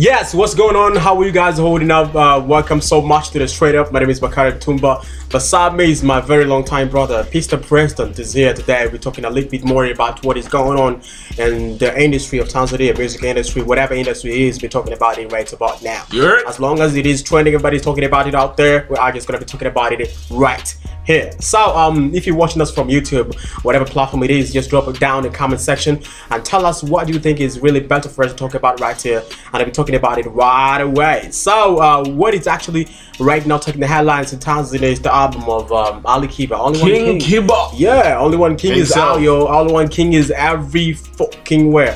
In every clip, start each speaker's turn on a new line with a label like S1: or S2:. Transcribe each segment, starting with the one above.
S1: Yes, what's going on? How are you guys holding up? Welcome so much to the Straight Up. My name is Bakari Mtumba. Beside me is my very long time brother, Mr. Prezident is here today. We're talking a little bit more about what is going on in the industry of Tanzania, music industry, whatever industry it is, we're talking about it right about now.
S2: Yeah.
S1: As long as it is trending, everybody's talking about it out there, we are just going to be talking about it right here. So if you're watching us from YouTube, whatever platform it is, just drop it down in the comment section and tell us what you think is really better for us to talk about right here, and I'll be talking about it right away. So what is actually right now taking the headlines in Tanzania is the album of Ali Kiba. Only One King. Yeah, Only One King is out, yo. Only One King is every fucking where.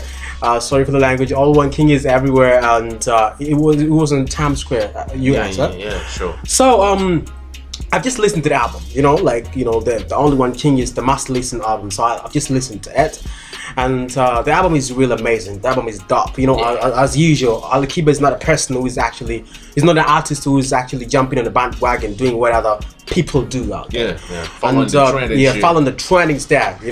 S1: Sorry for the language. Only One King is everywhere, and it was in Times Square, US.
S2: Yeah, sure.
S1: So I've just listened to the album, the Only One King is the must listen album, so I've just listened to it, and the album is really amazing. The album is dope, as usual. Ali Kiba is not a person who is actually, he's not an artist who is actually jumping on the bandwagon doing what other people do out there.
S2: Following
S1: the trending stuff,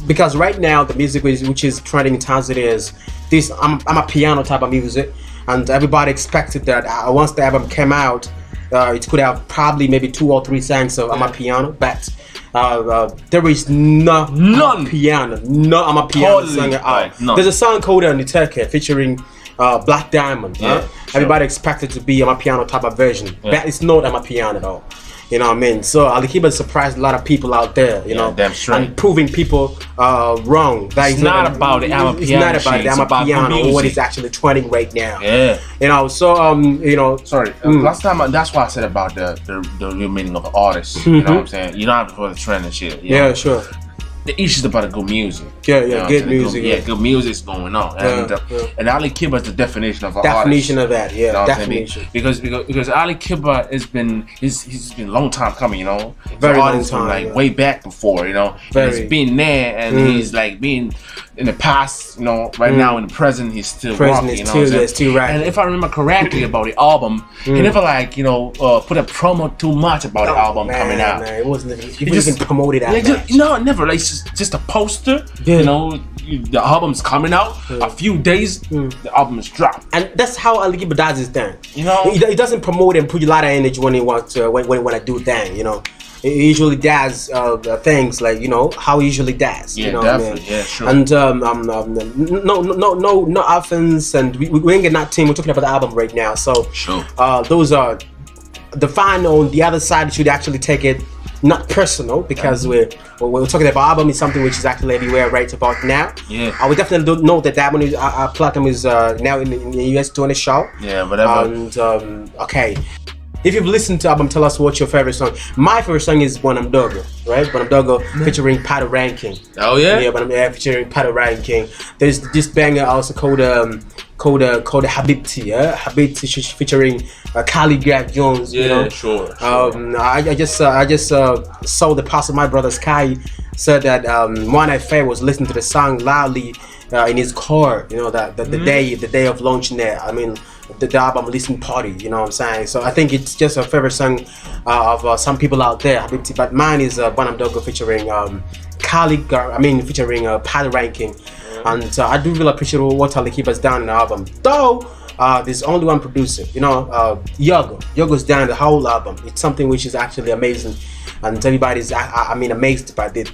S1: because right now the music which is trending in Tanzania is this, I'm a piano type of music, and everybody expected that once the album came out, it could have probably maybe 2 or 3 songs of Amapiano, but there is none piano, no Amapiano song at all. There's a song called Niteke featuring Black Diamond. Everybody expected to be Amapiano type of version, but it's not Amapiano at all. You know what I mean? So Ali Kiba surprised a lot of people out there, and proving people wrong. That
S2: it's not about the Amapiano.
S1: It's not about the Amapiano or what is actually trending right now.
S2: Last time, that's why I said about the real meaning of an artist. You know what I'm saying? You're not for the trend and shit.
S1: Yeah, sure.
S2: The issue's about the good music.
S1: Good music.
S2: Good music's going on, and Ali Kiba is the definition of an
S1: definition
S2: artist.
S1: Of that, definition.
S2: Because Ali Kiba he's been a long time coming,
S1: very long time,
S2: like way back before, he's been there, and he's like being in the past, right now in the present, he's still rocking,
S1: still right.
S2: And if I remember correctly about the album, he never put a promo too much about the album coming out.
S1: It wasn't even promoted out.
S2: Never. Like just a poster. The album's coming out. A few days, the album is dropped.
S1: And that's how Ali Kiba does his thing. He doesn't promote and put a lot of energy when he wants to when he want to do thing. He usually does things like how he usually does.
S2: Definitely. Yeah, sure.
S1: And no offense, and we ain't getting that team. We're talking about the album right now, so
S2: sure.
S1: Those are the fan on the other side should actually take it not personal, because we're talking about album is something which is actually everywhere right about now. We definitely don't know that album is Platinum is now in the US doing a show.
S2: Whatever.
S1: And okay, if you've listened to album, tell us what's your favorite song. My favorite song is Bonamdogo, right? Bonamdogo featuring Pato Ranking.
S2: Oh yeah.
S1: Featuring Pato Ranking. There's this banger also called Habibti, Habibti featuring Calligraph Jones.
S2: Sure.
S1: I just saw the post of my brother Sky said that One Fair was listening to the song loudly in his car. The day of launching it. I mean, the album listening party. You know what I'm saying? So I think it's just a favorite song of some people out there, Habibti. But mine is Bonamdogo featuring featuring Pato Ranking. And I do really appreciate what Ali Kiba's done in the album. Though there's only one producer, Yogo's done the whole album. It's something which is actually amazing, and everybody's amazed by this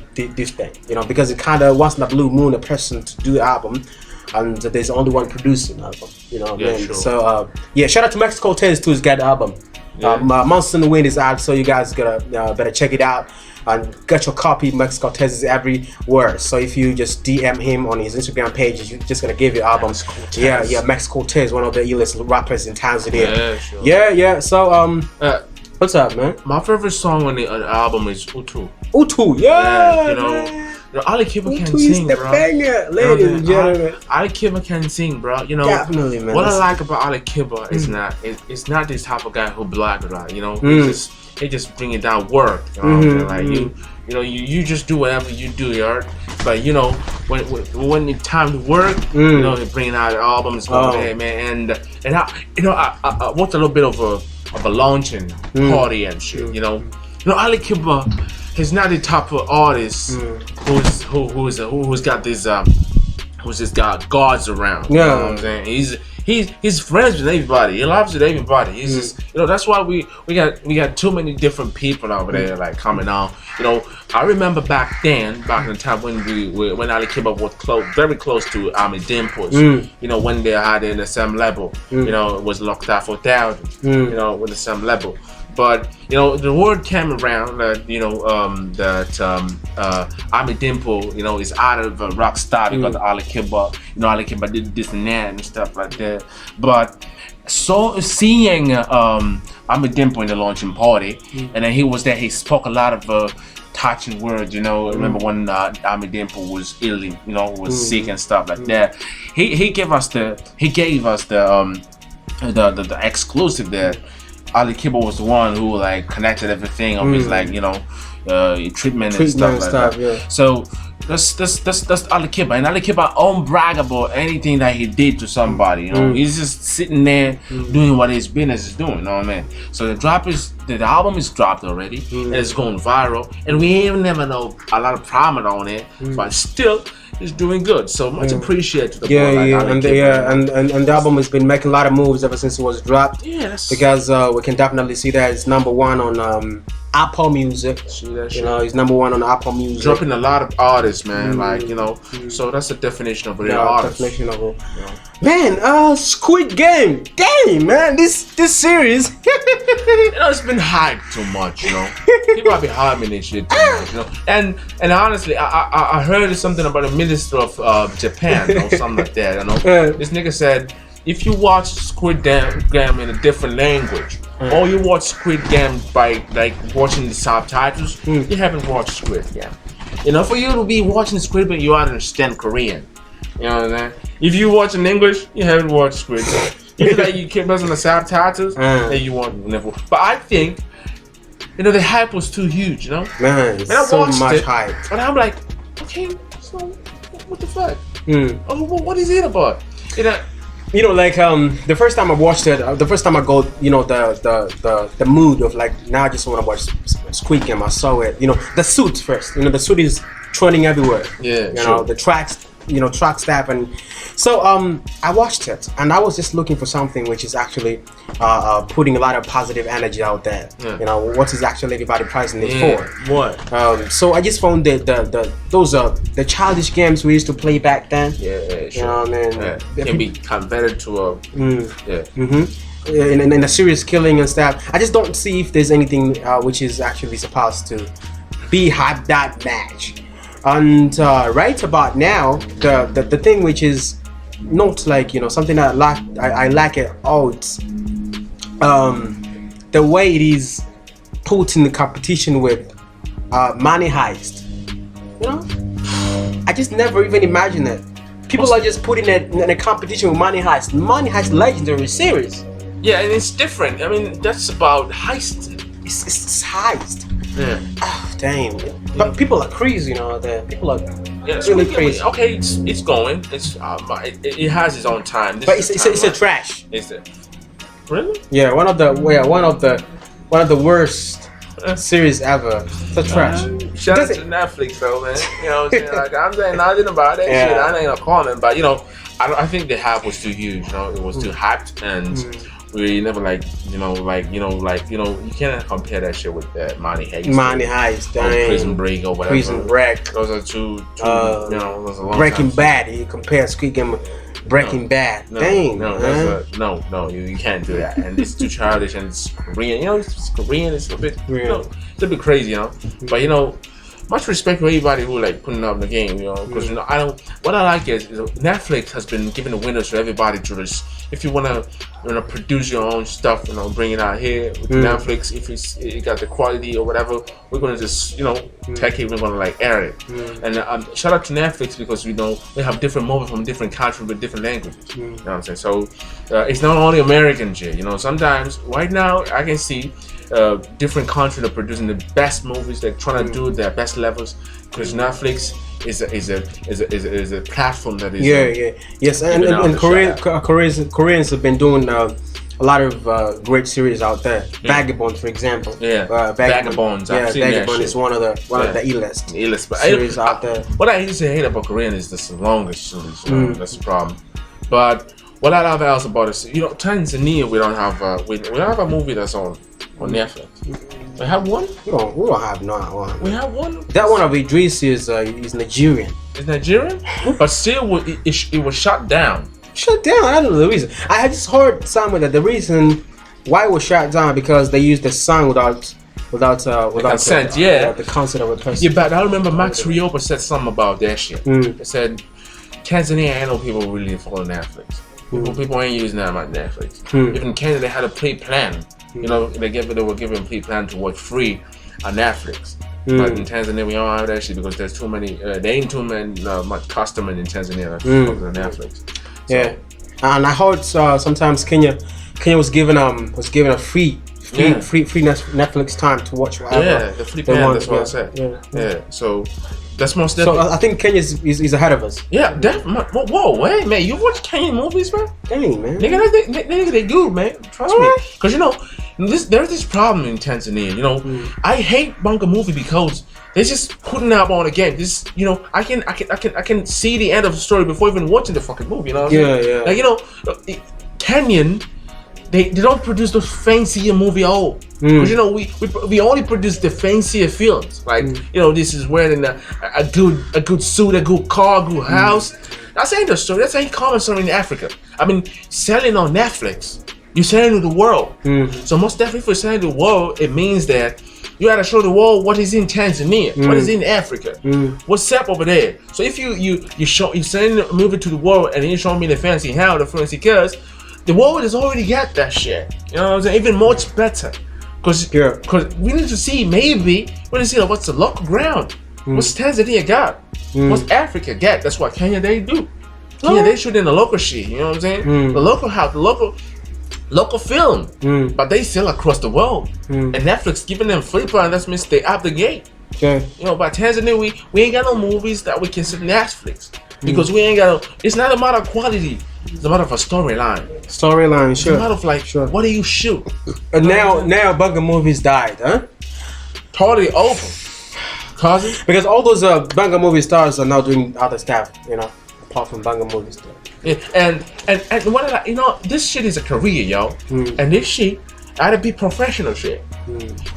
S1: thing, because it kind of wasn't a blue moon a person to do the album, and there's only one producing the album.
S2: Sure.
S1: So shout out to Mexico Cortez to his good album. Monster in the Wind is out, so you guys gotta better check it out and get your copy. Max Cortez is everywhere, so if you just DM him on his Instagram page, he's just gonna give you album. Max Cortez, one of the illest rappers in Tanzania. So what's up, man?
S2: My favorite song on the album is Utu. Ali Kiba can sing, bro.
S1: Banger, ladies and gentlemen.
S2: Ali Kiba can sing, bro.
S1: Definitely, man.
S2: What I like about Ali Kiba is it's not this type of guy who black it out. He just bring it down work. You just do whatever you do, yard. But when it's time to work, he bringing out albums, man. And I want a little bit of a launching party and shit. Ali Kiba is not the type of artist who's got this who's just got guards around. You know what I'm saying? he's friends with everybody. He loves with everybody. He's just, you know, that's why we got too many different people over there like coming on. You know, I remember back in the time when when Ali Kiba was very close to Army Dimples. You know, when they had in the same level. You know, it was locked out for 1,000. You know, with the same level. But you know, the word came around that you know that Army Dimple, you know, is out of rock star because Ali Kiba, you know, Ali Kiba did this and that and stuff like that. But so seeing Army Dimple in the launching party, and then he was there, he spoke a lot of touching words, you know. I remember when Army Dimple was ill, you know, was sick and stuff like that. He gave us the exclusive that Ali Kiba was the one who like connected everything of his like, you know, treatment and stuff like that.
S1: Yeah.
S2: So that's Ali Kiba, and Ali Kiba don't brag about anything that he did to somebody. You know, he's just sitting there doing what his business is doing. You know what I mean? So the album is dropped already, and it's going viral, and we even never know a lot of prominent on it, but still. It's doing good, so much appreciated to the boy,
S1: and the album has been making a lot of moves ever since it was dropped. Because we can definitely see that it's #1 on Apple Music. You know, he's #1 on Apple Music.
S2: Dropping a lot of artists, man. Like, you know, so that's the definition of a real artist.
S1: Definition of man, Squid Game. Dang, man, this series.
S2: You know, it's been hyped too much. You know, people have been hyping this shit too much. You know, and honestly, I heard something about the Minister of Japan or something like that. You know, this nigga said if you watch Squid Game in a different language, or you watch Squid Game by like watching the subtitles, you haven't watched Squid Game. You know, for you to be watching Squid Game, you understand Korean. You know what I'm saying? If you watch in English, you haven't watched Squid Game. If like you keep listening to subtitles, then you won't never. But I think, you know, the hype was too huge. You know,
S1: man,
S2: and I
S1: so
S2: watched
S1: much
S2: it,
S1: hype.
S2: and I'm like, okay, so what the fuck? Oh, what is it about?
S1: You know, like the first time I watched it, the first time I go, you know, the mood of like now I just want to watch Squid Game. I saw it, you know, the suit first. You know, the suit is trending everywhere.
S2: Yeah,
S1: you know, the tracks, you know, track staff, and so I watched it, and I was just looking for something which is actually putting a lot of positive energy out there. You know, what is actually everybody pricing it for?
S2: What?
S1: So I just found those the childish games we used to play back then.
S2: Sure.
S1: You know what I mean?
S2: Can be converted to a
S1: in a serious killing and stuff. I just don't see if there's anything which is actually supposed to be hyped that match. And right about now, the thing which is not like, you know, something that I like it all. It's the way it is put in the competition with Money Heist. You know, I just never even imagined it. People are just putting it in a competition with Money Heist. Money Heist legendary series.
S2: Yeah, and it's different. I mean, that's about heist.
S1: It's heist.
S2: Yeah.
S1: Oh, damn. But people are crazy, you know. People are really crazy.
S2: Okay, it's going. It has its own time.
S1: But it's a trash.
S2: Is it? Really?
S1: Yeah, one of the worst series ever. It's a trash.
S2: Shout out to Netflix though, man. You know what I'm saying? Like, I'm saying nothing about that shit. I ain't gonna comment, but you know, I think the hype was too huge. You know, it was too hyped, and we never you cannot compare that shit with Money Heist.
S1: Money Heist,
S2: or Prison Break or whatever.
S1: Prison Break.
S2: Those are two. You know, those are long
S1: Breaking
S2: time.
S1: Bad. You compare Squid Game with Breaking Bad. Dang.
S2: No, you can't do that. And it's too childish, and it's Korean. You know, it's Korean. It's a bit, you know, it's a bit crazy, you know. But you know, much respect for everybody who like putting up the game, you know, because you know, what I like is Netflix has been giving the windows for everybody to this. If you wanna, you know, produce your own stuff, you know, bring it out here with Netflix. If it got the quality or whatever, we're gonna just, you know, take it. We're gonna like air it. And shout out to Netflix because we know they have different movies from different countries with different languages. You know what I'm saying? So it's not only American shit. You know, sometimes right now I can see different countries are producing the best movies. They're trying to do their best levels because Netflix is a platform that is
S1: yes, and Koreans have been doing a lot of great series out there. Vagabond, for example.
S2: Vagabonds.
S1: Yeah, Vagabond is one of the E-list series out there.
S2: What I used to hate about Korean is the longest series. You know, that's the problem. But what I love else about it, you know, Tanzania, we don't have we don't have a movie that's on Netflix. We have one.
S1: We don't have no one.
S2: We have one.
S1: That one of Idris is Nigerian.
S2: It's Nigerian, but still, it was shut down.
S1: Shut down. I don't know the reason. I had just heard somewhere that the reason why it was shut down because they used the song without
S2: consent.
S1: The consent of a person.
S2: Yeah, but I remember Max Riopa said something about that shit. He said Tanzania ain't no people really follow Netflix. People ain't using that much Netflix. Even Kenya, they had a free plan. You know, they were giving free plan to watch free on Netflix. But in Tanzania, we don't have that shit because there's too many. There ain't too many much customers in Tanzania that follow Netflix. So,
S1: yeah, and I heard sometimes Kenya was given a free Netflix time to watch whatever.
S2: Yeah, the free plan. That's what I said. Yeah. So that's most definitely.
S1: So I think Kenya is ahead of us.
S2: Yeah, definitely. Whoa, wait, man! You watch Kenyan movies, man?
S1: Dang, man.
S2: Nigga, they good, man. Trust me. Because you know, there's this problem in Tanzania. You know, I hate Bongo movie because they're just putting out on again. This, you know, I can see the end of the story before even watching the fucking movie. You know what I'm saying?
S1: Yeah.
S2: Like, you know, Kenyan. They don't produce those fancier movie at all. Because you know we only produce the fancier films. Like you know, this is wearing a good suit, a good car, a good house. That's ain't the story. That's ain't common story in Africa. I mean, selling on Netflix, you're selling to the world. So most definitely for selling to the world, it means that you gotta show the world what is in Tanzania, what is in Africa, what's up over there. So if you send a movie to the world and you show me the fancy how, the fancy cars. The world has already got that shit. You know what I'm saying? Even much better. Because we need to see, what's the local ground. What's Tanzania got? What's Africa got? That's what Kenya they do. Kenya they shoot in the local shit. You know what I'm saying? The local house, the local film. But they sell across the world. And Netflix giving them free plan, that means they out the gate.
S1: Okay.
S2: You know, but Tanzania, we ain't got no movies that we consider Netflix. Because we ain't got it's not a matter of quality. It's a matter of a storyline.
S1: Storyline, sure.
S2: It's a matter of like, what do you shoot?
S1: And now Bongo movies died, huh?
S2: Totally over. Cousin?
S1: Because all those Bongo movie stars are now doing other stuff, you know, apart from Bongo movie stuff.
S2: Yeah, and what did I, you know, this shit is a career, yo. And this shit gotta be professional shit.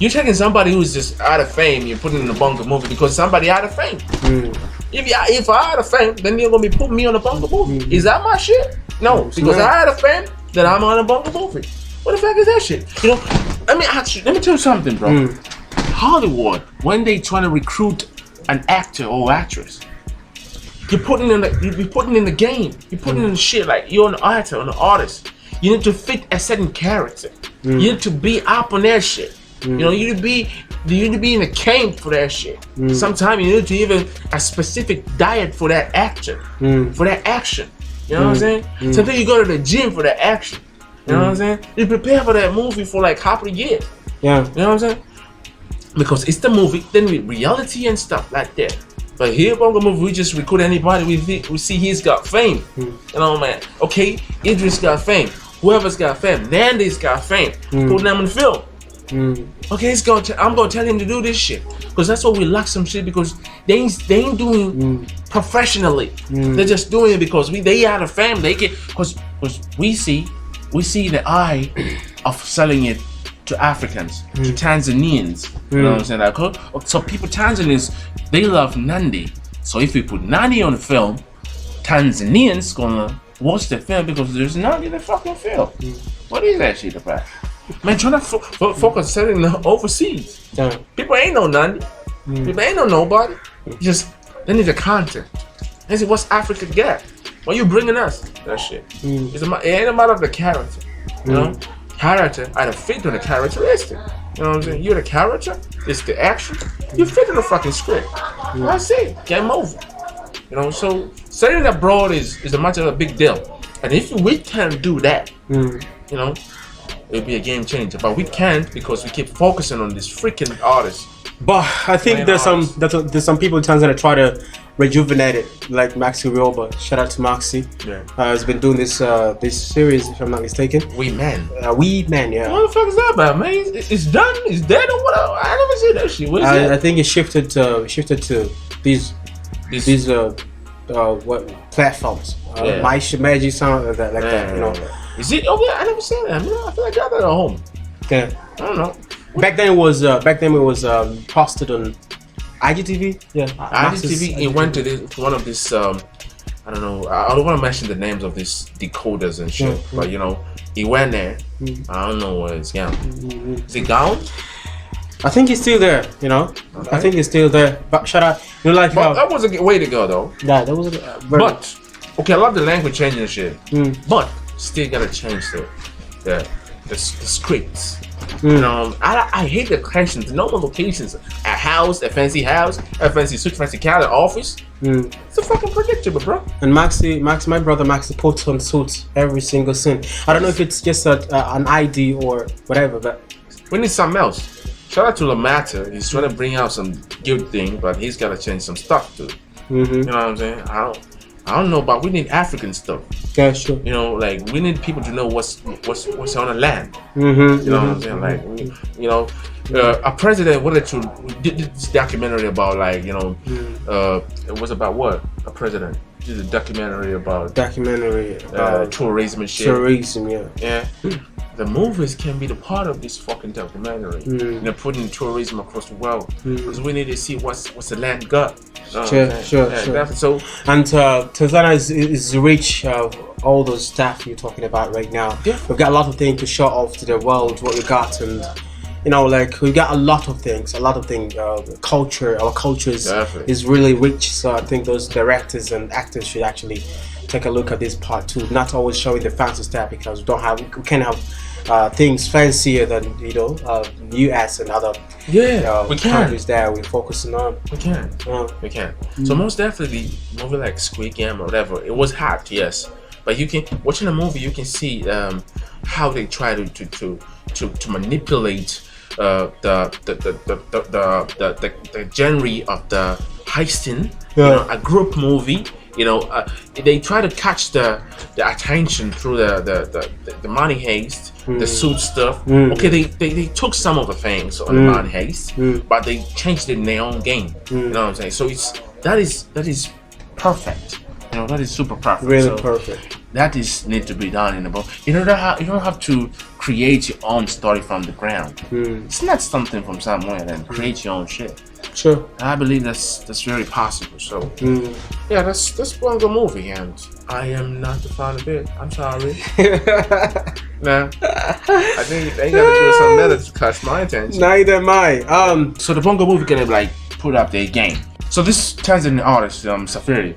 S2: You're taking somebody who's just out of fame, you're putting in a Bongo movie because somebody out of fame. If I out of fame, then you're gonna be putting me on a Bongo movie. Is that my shit? No, because I out of fame, then I'm on a Bongo movie. What the fuck is that shit? You know, let me tell you something, bro. Hollywood, when they trying to recruit an actor or actress, you're putting in the game. You're putting in the shit like you're an actor, an artist. You need to fit a certain character. You need to be up on that shit. You know, you need to be in a camp for that shit. Sometimes you need to even a specific diet for that actor, for that action. You know what I'm saying? Sometimes you go to the gym for that action. You know what I'm saying? You prepare for that movie for like half a year. Yeah. You know what I'm saying? Because it's the movie, then with reality and stuff like that. But here, Bongo movie, we just recruit anybody we see he's got fame. You know, man. Okay, Idris got fame. Whoever's got fame. Nandy's got fame. Put them in the film. Okay, I'm gonna tell him to do this shit because that's what we lack some shit because they ain't doing professionally. They're just doing it because they out of fame. They get because we see the eye of selling it to Africans, to Tanzanians. You know what I'm saying? Like, so Tanzanians they love Nandi. So if we put Nandi on the film, Tanzanians gonna watch the film because there's Nandi in the fucking film. What is that shit about? Man, trying to focus selling overseas. People ain't no Nandi. People ain't no nobody. Just they need the content. They say, what's Africa got? Why you bringing us that shit? It ain't a matter of the character. You know, character either fit to the characteristic. You know what I'm saying? You're the character. It's the action. You fit in the fucking script. That's it. Game over. You know, so selling abroad is a much of a big deal. And if we can do that, you know. It'll be a game changer, but we can't because we keep focusing on this freaking artist.
S1: But I think there's some people in Tanzania try to rejuvenate it, like Maxi Rioba. Shout out to Maxi. Yeah, he's been doing this series, if I'm not mistaken.
S2: We Men.
S1: We Men, yeah.
S2: What the fuck is that about, man? It's done. It's dead or what? I never see that shit. What is that?
S1: I think it shifted to these what platforms.
S2: Yeah.
S1: Magic sound like that. You know.
S2: Is it? Oh yeah, I never seen that. I feel like I got that at home.
S1: Yeah.
S2: I don't know.
S1: Back then it was posted on IGTV. Yeah.
S2: IGTV. It went to one of this. I don't know. I don't want to mention the names of these decoders and shit, but you know, he went there. I don't know what it's gone. Is it gone?
S1: I think he's still there. You know.
S2: Okay.
S1: I think he's still there. But shout out. You know, like
S2: But that was a good way to go though.
S1: Yeah, that was a very.
S2: But okay, I love the language changing and shit. But still gotta change the scripts. You know, I hate the questions, the normal locations. A house, a fancy suit, fancy car, an office. It's a fucking predictable, bro.
S1: And my brother Maxi puts on suits every single scene. I don't know if it's just an ID or whatever, but
S2: we need something else. Shout out to Lamata. He's trying to bring out some good thing, but he's gotta change some stuff too. You know what I'm saying? I don't know, but we need African stuff.
S1: Yeah, sure.
S2: You know, like we need people to know what's on the land. You know what I'm saying? Like, you know, a president wanted to did this documentary about like, you know, it was about what? A president did a documentary about tourism and shit.
S1: Tourism, yeah.
S2: Yeah. The movies can be the part of this fucking documentary. You know, putting tourism across the world because we need to see what's the land got.
S1: Sure.
S2: So
S1: and Tanzania is rich of all those stuff you're talking about right now.
S2: Yeah.
S1: We've got a lot of things to show off to the world what we got, and you know, like we got a lot of things. Culture, our culture is really rich. So I think those directors and actors should actually take a look at this part too. Not always showing the fancy stuff because we can't have things fancier than US and other countries that we're focusing on.
S2: We can. So most definitely, movie like Squid Game or whatever, it was hot, yes. But you can watching a movie, you can see how they try to manipulate the genre of the heisting. You know, a group movie. You know, they try to catch the attention through the money heist, the suit stuff. Okay, they took some of the things on the money heist, but they changed it in their own game. You know what I'm saying? So that is perfect. You know, that is super perfect.
S1: Really perfect.
S2: That is need to be done in the book. You don't have to create your own story from the ground. It's not something from somewhere, then create your own shit.
S1: Sure.
S2: I believe that's very possible. So yeah, that's one good movie, and I am not the fan of it. I'm sorry. Nah, I think they gotta do something better to catch my attention.
S1: Neither am I.
S2: So the Bongo movie gonna like put up their game. So this Tanzanian artist, Safiri,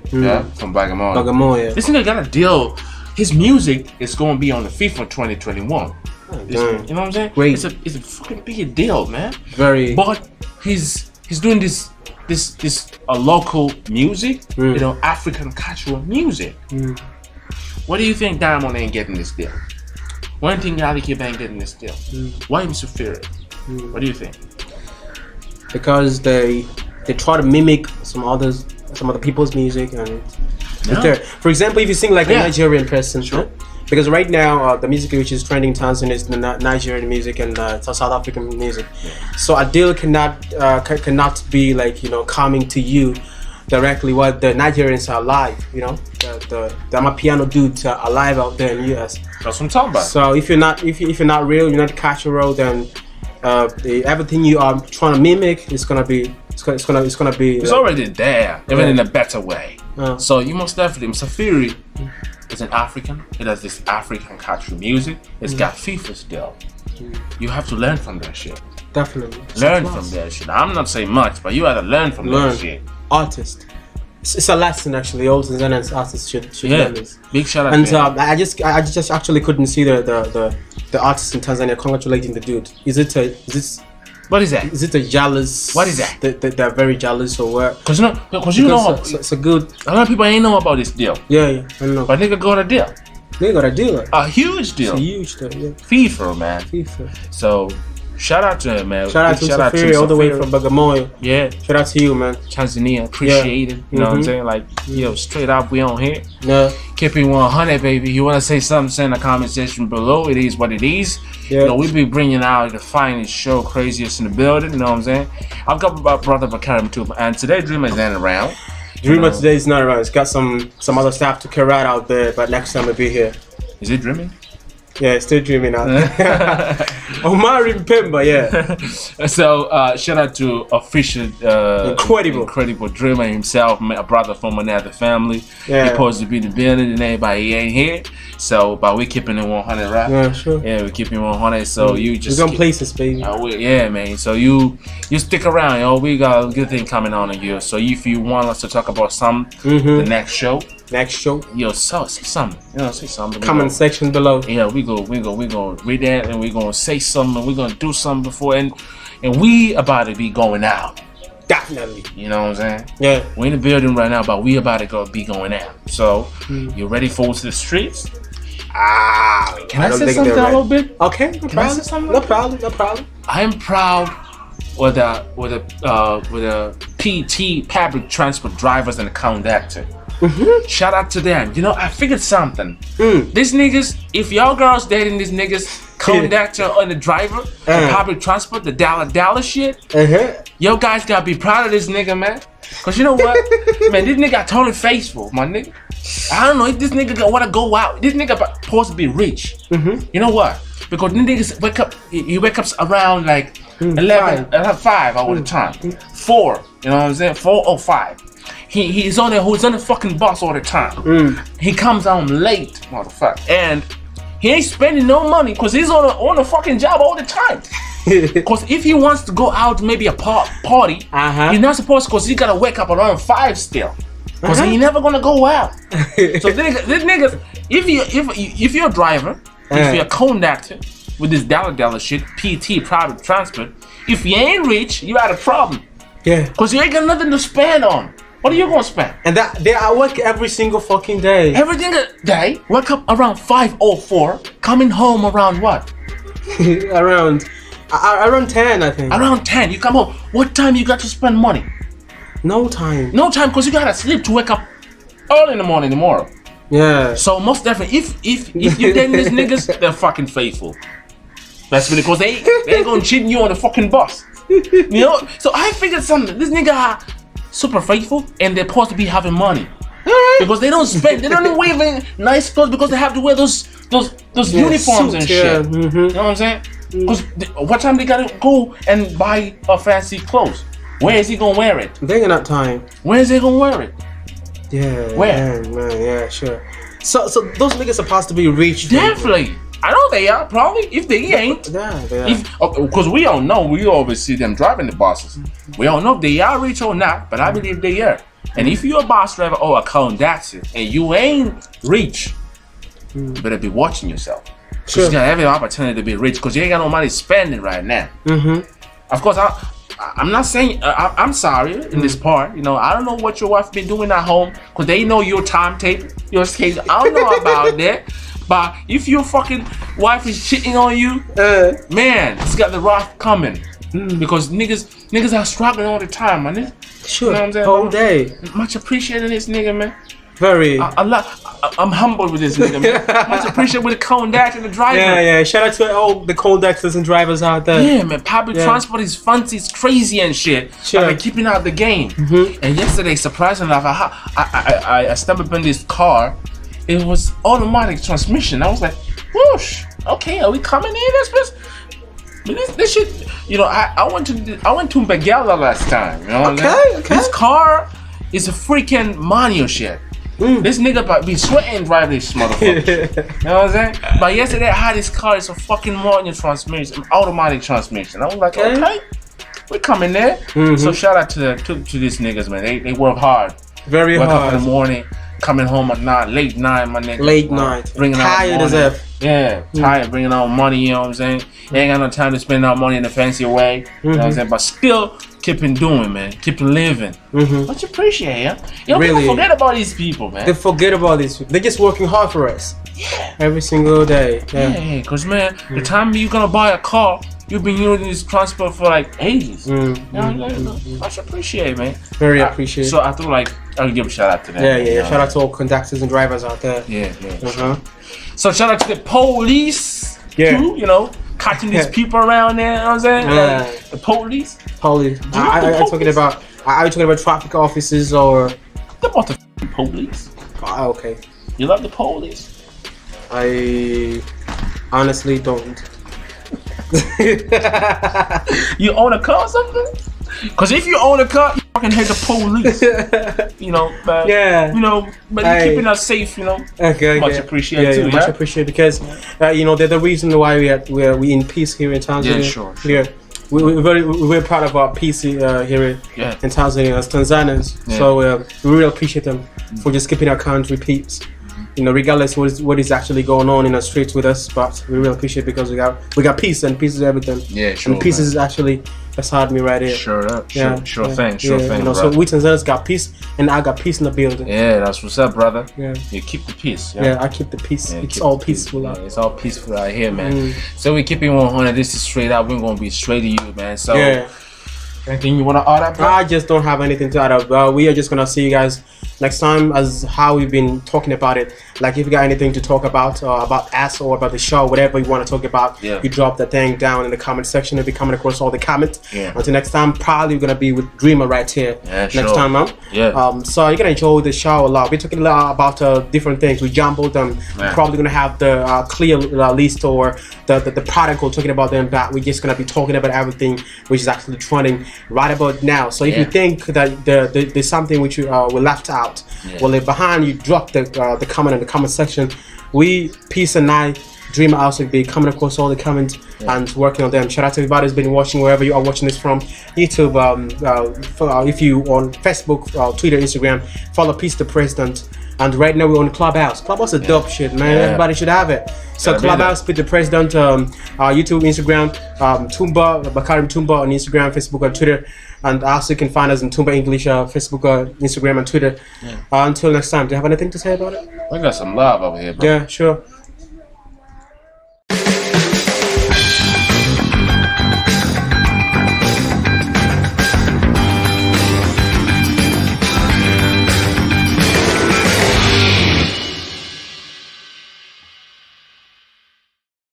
S2: from Bagamoyo.
S1: Yeah.
S2: This nigga got a deal. His music is gonna be on the FIFA 2021. You know what I'm saying?
S1: Great.
S2: It's a fucking big deal, man.
S1: Very.
S2: But he's doing this local music, you know, African cultural music. What do you think Diamond ain't getting this deal? One thing Ali Kib ain't getting this deal. Why Mr. Fury? What do you think?
S1: Because they try to mimic some other people's music, and for example, if you sing like a Nigerian person,
S2: sure.
S1: Because right now the music which is trending in Tanzania is the Nigerian music and South African music. So a deal cannot be like, you know, coming to you directly what the Nigerians are live. You know, the Amapiano dudes are alive out there in US.
S2: That's what I'm talking about.
S1: So if you're not real, you're not cultural, then everything you are trying to mimic is gonna be it's
S2: already there, even in a better way. So you most definitely, Msafiri is an African. It has this African cultural music. It's got FIFA still. You have to learn from that shit.
S1: Definitely.
S2: Learn from that shit. I'm not saying much, but you have to learn from that shit.
S1: Artist. It's a lesson actually. All Tanzanian artists should learn this.
S2: Big shout out.
S1: And I just actually couldn't see the artists in Tanzania congratulating the dude.
S2: What is that?
S1: Is it a jealous?
S2: What is that?
S1: They're very jealous or what?
S2: Because you know,
S1: it's a good.
S2: A lot of people ain't know about this deal.
S1: Yeah, I know.
S2: But nigga got a deal.
S1: They got a deal.
S2: A huge deal.
S1: It's a huge deal. Yeah.
S2: FIFA, man.
S1: FIFA.
S2: So shout out to him, man.
S1: Shout out to Safiri all the way from Bagamoyo.
S2: Yeah.
S1: Shout out to you, man.
S2: Tanzania, appreciate it. You know what I'm saying? Like, straight up, we on here.
S1: Yeah.
S2: Keep it 100, baby. You want to say something, send a comment section below. It is what it is.
S1: Yeah.
S2: You know, we be bringing out the finest show, craziest in the building. You know what I'm saying? I've got my brother Bakari Mtumba, and today Dream is in around.
S1: Dreamer today is not around. He's got some other stuff to carry out there, but next time he'll be here.
S2: Is he dreaming?
S1: Yeah, still dreaming out there. Omari Mtumba, yeah.
S2: So shout out to official incredible dreamer himself, a brother from another family.
S1: Yeah.
S2: He supposed to be in the building and everybody he ain't here. So but we keeping it 100, right?
S1: Yeah, sure.
S2: Yeah, we keeping it 100. So you just
S1: we're gonna places, baby.
S2: Yeah, man. So you stick around, yo. We got a good thing coming on here. So if you want us to talk about some the next show, yo, say something. You know, say something.
S1: Comment section below.
S2: Yeah, we go read that and we gonna say something and we gonna do something before and we about to be going out.
S1: Definitely.
S2: You know what I'm saying?
S1: Yeah.
S2: We're in the building right now, but we about to be going out. So you ready for us to the streets? Can I say something a little bit?
S1: Okay, no
S2: Can I say something?
S1: No problem.
S2: I'm proud with the PT public transport drivers and the conductor. Shout out to them. You know, I figured something. These niggas, if y'all girls dating these niggas, conductor and the driver, the public transport, the dollar shit, yo guys gotta be proud of this nigga, man. Cause you know what, man, this nigga totally faithful, my nigga. I don't know if this nigga wanna go out. This nigga supposed to be rich. You know what? Because these niggas wake up. He wake up around like 5 all the time. 4. You know what I'm saying? 4 or 5. He's on the fucking bus all the time. He comes home late, motherfucker, and he ain't spending no money because he's on a fucking job all the time. Because if he wants to go out maybe a party, he's not supposed, because he gotta wake up around 5 still. Because he never gonna go out. So this niggas, if you're a driver, if you're a conductor with this dollar shit, PT private transport, if you ain't rich, you got a problem.
S1: Yeah.
S2: Because you ain't got nothing to spend on. What are you gonna spend?
S1: And I work every single fucking day.
S2: Every single day, wake up around 5:04, coming home around what?
S1: around 10, I think.
S2: Around 10, you come home. What time you got to spend money?
S1: No time.
S2: No time, because you gotta sleep to wake up early in the morning tomorrow.
S1: Yeah.
S2: So most definitely, if you're dating these niggas, they're fucking faithful. That's really because they ain't gonna cheat you on the fucking bus. You know. So I figured something. This nigga are super faithful, and they're supposed to be having money because they don't spend. They don't wear nice clothes because they have to wear those uniforms
S1: suit,
S2: and shit. You know what I'm saying? Because what time they gotta go and buy a fancy clothes? Where is he gonna wear it?
S1: They ain't got time.
S2: Where is he gonna wear it?
S1: Yeah.
S2: Where?
S1: Man, yeah, sure. So those niggas supposed to be rich.
S2: Definitely. I know they are, probably. If they ain't.
S1: Yeah, they are.
S2: Because we don't know. We always see them driving the buses. We don't know if they are rich or not, but I believe they are. And if you're a bus driver or a conductor and you ain't rich, you better be watching yourself. Because you got every opportunity to be rich because you ain't got no money spending right now. Of course, I'm not saying, I'm sorry in this part. You know, I don't know what your wife been doing at home because they know your timetable, your schedule. I don't know about that. But if your fucking wife is cheating on you, man, it's got the wrath coming. Because niggas are struggling all the time, man.
S1: Sure,
S2: you know what I'm saying?
S1: whole day.
S2: Much appreciated this nigga, man.
S1: Very.
S2: I'm humbled with this nigga, man. Much appreciated with the conductor and the driver.
S1: Yeah. Shout out to all the conductors and drivers out there.
S2: Yeah, man. Public transport is fancy, it's crazy and shit.
S1: Sure.
S2: But they're keeping out the game. And yesterday, surprisingly enough, I stumbled upon this car. It was automatic transmission. I was like, whoosh. Okay, are we coming in? This shit. You know, I went to Bagala last time. You know
S1: okay.
S2: This car is a freaking manual shit. This nigga be sweating driving this motherfucker. You know what I'm saying? But yesterday I had this car. It's a fucking manual transmission, an automatic transmission. I was like, okay, we're coming there. So shout out to these niggas, man. They work hard.
S1: Very
S2: hard. Wake up
S1: hard.
S2: in the morning, coming home at night, late night, my nigga.
S1: Late night.
S2: Bringing
S1: tired
S2: out
S1: as ever.
S2: Yeah, tired, bringing out money. You know what I'm saying? You ain't got no time to spend our money in a fancy way. You know what I'm saying? But still, keeping doing, man. Keeping living. Much appreciate, yeah. You know,
S1: really,
S2: people forget about these people, man.
S1: They forget about these people. They're just working hard for us.
S2: Yeah.
S1: Every single day.
S2: Yeah, because, man, the time you're going to buy a car, you've been using this transport for, like, ages. You know, much appreciate, man.
S1: Very appreciated.
S2: So I thought, like, I'll give a shout out to them.
S1: Yeah. Shout out to all conductors and drivers out there.
S2: Yeah. So shout out to the police, too, you know, catching these people around there, you know what I'm saying? The police.
S1: Are you talking about traffic officers or
S2: about the police.
S1: Ah, okay.
S2: You love the police.
S1: I honestly don't.
S2: You own a car or something? Because if you own a car, you fucking hate the police. You know, but
S1: Yeah.
S2: you know, but you're keeping us safe. You know,
S1: Okay.
S2: much appreciated too.
S1: Much appreciated because you know they're the reason why we in peace here in Tanzania.
S2: Yeah, sure.
S1: Yeah. We're very proud of our peace here in Tanzania as Tanzanians.
S2: Yeah.
S1: So we really appreciate them for just keeping our country peace. You know, regardless what is actually going on in the streets with us, but we really appreciate because we got peace, and peace is everything.
S2: Yeah, sure.
S1: And peace is actually beside me right here.
S2: Sure up.
S1: Yeah,
S2: Sure
S1: yeah,
S2: thing.
S1: You know, so we Tanzanians got peace, and I got peace in the building.
S2: Yeah, that's what's up, brother.
S1: Yeah.
S2: You keep the peace.
S1: Yeah, I keep the peace.
S2: Yeah,
S1: it's
S2: keep
S1: all
S2: the
S1: peaceful.
S2: Yeah, it's all peaceful out here, man. So we keep it 100. This is straight up. We're gonna be straight to you, man. So anything you wanna add up, bro?
S1: I just don't have anything to add up. We are just gonna see you guys next time as how we've been talking about it. Like if you got anything to talk about us or about the show, whatever you want to talk about, you drop the thing down in the comment section. If you're coming across all the comments. Until next time, probably gonna be with Dreamer right here next time, man. So you're gonna enjoy the show a lot. We're talking a lot about different things. We jumbled them. Probably gonna have the clear list or the protocol talking about them, but we're just gonna be talking about everything which is actually trending right about now. So if you think that there's something which we left out, well, behind you drop the comment in the comment section. We, Peace and I, Dreamer also be coming across all the comments and working on them. Shout out to everybody who's been watching wherever you are watching this from. YouTube, if you on Facebook, Twitter, Instagram, follow Peace the President. And right now we're on Clubhouse. Clubhouse is dope shit, man. Everybody should have it. So Clubhouse, Peace the President, YouTube, Instagram, Mtumba, Bakari Mtumba on Instagram, Facebook, and Twitter. And also you can find us in Mtumba English, Facebook, Instagram, and Twitter. Until next time, do you have anything to say about it?
S2: We got some love over here, bro.
S1: Yeah, sure.